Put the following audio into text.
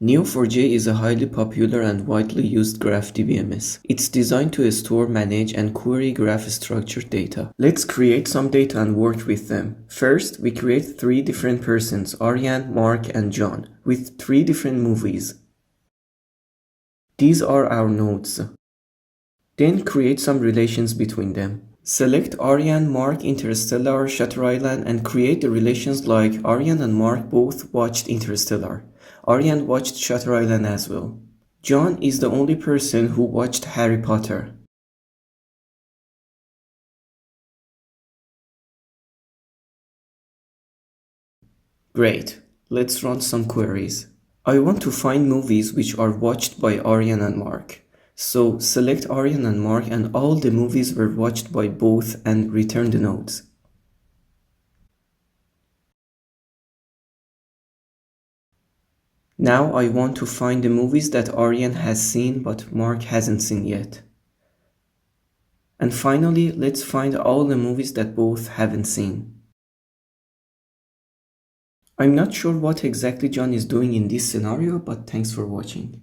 Neo4j is a highly popular and widely used graph DBMS. It's designed to store, manage, and query graph structured data. Let's create some data and work with them. First, we create three different persons, Aryan, Mark, and John, with three different movies. These are our nodes. Then create some relations between them. Select Aryan, Mark, Interstellar, Shutter Island, and create the relations like Aryan and Mark both watched Interstellar. Aryan watched Shutter Island as well. John is the only person who watched Harry Potter. Great, let's run some queries. I want to find movies which are watched by Aryan and Mark. So select Aryan and Mark and all the movies were watched by both and return the nodes. Now I want to find the movies that Aryan has seen but Mark hasn't seen yet. And finally, let's find all the movies that both haven't seen. I'm not sure what exactly John is doing in this scenario, but thanks for watching.